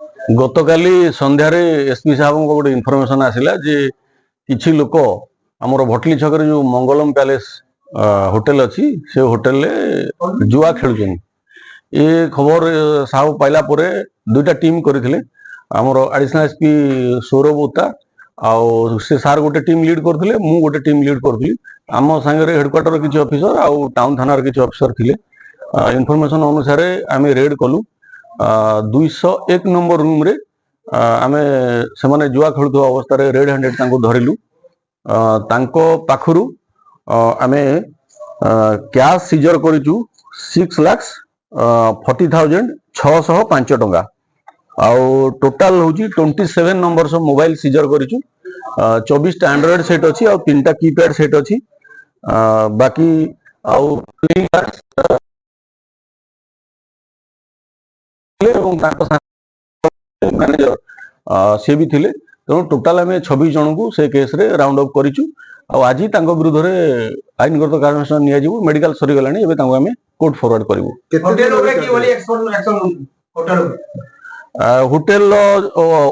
गतकाली संध्यार SP साहब को गोटे इनफॉरमेशन आसिला जे किछि लोक आमर भटली छक जो मंगलम पैलेस होटेल अच्छी से होटेल जुआ खेलुन ये खबर साहब पाइला परे दुईटा टीम करथिले आमर एडिशनल एसपी सौरभ उता आउ से सार गोटे टीम लीड करथिले मु गोटे टीम लीड करथली आम सांगे हेडक्वार्टर किछि ऑफिसर आउ टाउन थानार किछि ऑफिसर थिले इनफॉरमेशन अनुसार आमे रेड कलु 201 नंबर रूम रे आमे सेमाने जुआ खेलुवा अवस्था रे रेड हैंडेड तांको धरिलु तांको पाखरु आमे कैश सीजर करिचु 6,40,605 टंका आउ टोटल होची 27 नंबर ऑफ मोबाइल सीजर करिचु 24 टा एंड्रॉइड सेट अछि और 3 टा कीपैड सेट अछि बाकी आउ मैनेजर सी भी थिले तेणु टोटाल आम 26 जन को से केस रे राउंड अप करिचु आज विरुद्ध रे आईनगत कार्यानुष्ठान नियाजिबु मेडिकल सरी गलानी एबे तांको आमे कोर्ट फॉरवर्ड करिवु होटेल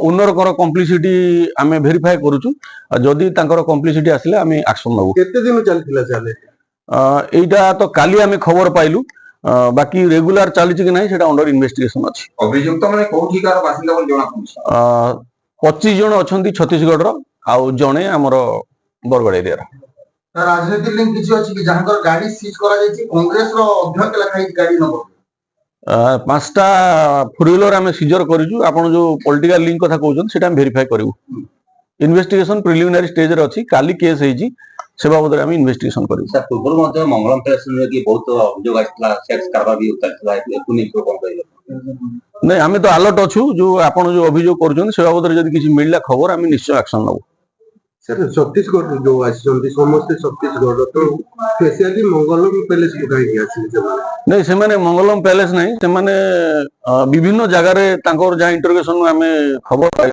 ओनर कर कम्प्लिसिटी आमे वेरीफाई करूछु जदी तांकर कम्प्लिसिटी आसिले आमे एक्शन नबु केते दिन चलथिला चाले एटा तो काली आमे खबर पाइलु बाकी रेगुलर चली कि नहीं सेटा अंडर इन्वेस्टिगेशन अछि अभियुक्त माने कोठीकार बासिंदा बोल जणा पड़छ 25 जन अछंती छत्तीसगढ़ रो आउ जणे हमर बरगड़ एरिया रो राजनीति लिंक किछ अछि कि जहांकर गाड़ी सीज करा जायछि कांग्रेस रो अध्यक्ष लखाई गाड़ी नंबर पांचटा फोर व्हीलर आमे सीजर करिजु आपण जो पॉलिटिकल लिंक कथा कहउछन सेटा हम वेरीफाई करिवु इन्वेस्टिगेशन प्रिलिमिनरी स्टेज रे अछि काली केस हेछि से बाबद आम इन्वेस्टिगेशन करूँ सर पूर्व मंगलम पैलेस बहुत अभियोग आइला सेक्स कारबार भी उतारथिला नहीं आम तो अलर्ट अच्छु जो आपण जो अभियोग करूछन से बाबद जदी किछि मिलला खबर आम निश्चय एक्शन नबु सर छत्तीसगढ़ जो आछन समस्त छत्तीसगढ़ तो स्पेशली मंगलम पैलेस को कहि आछन नहीं से माने मंगलम पैलेस नहीं से माने विभिन्न जगह रे तांकर जा इंटरोगेशन आम खबर पाइ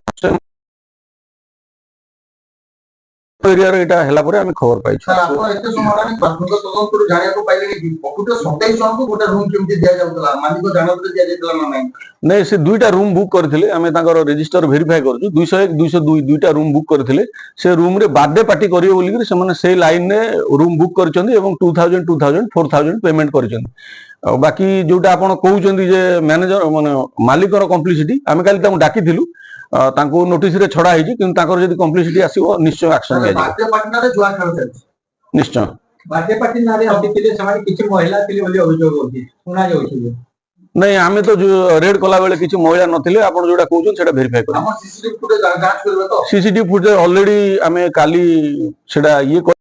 एरिया रे एटा हला परे आमे खबर पाइ सर आपण एते समाधान प्राथमिक तदंत को जानिया को पाइले कि बहुत 27 जन को गोटे रूम केमति दिया जाउतला मालिक जानत दिया जाइतला ना नहीं से दुईटा रूम बुक करथिले आमे तांकर रजिस्टर वेरीफाई करछु 201 202 दुईटा रूम बुक करथिले से रूम रे बर्थडे पार्टी करियो बोली कि से माने से लाइन रे रूम बुक करचंदी एवं 2000 2000 4000 पेमेंट करचंदी बाकी जोटा आपण कहउचंदी जे मैनेजर माने मालिक रो कम्प्लिसिटी आमे काली तांको डाकिथिलु तांको नोटिस रे छडा हेजी किंतु तांकर जदी कम्प्लिसिटी आसीबो निश्चय एक्शन ले बर्थडे पार्टी ना जुआ खेल चलछि निश्चय बर्थडे पार्टी ना रे अतिथिले समाने किछि महिला थिले बोली अभियोग होछि सुना जाउछि नहीं आमे तो जो रेड कला बेले किछि महिला नथिले आपण जोटा कहउछन सेटा वेरीफाई करू हम सीसीटीवी फुटेज जांच करबे तो सीसीटीवी फुटेज ऑलरेडी आमे काली सेटा ये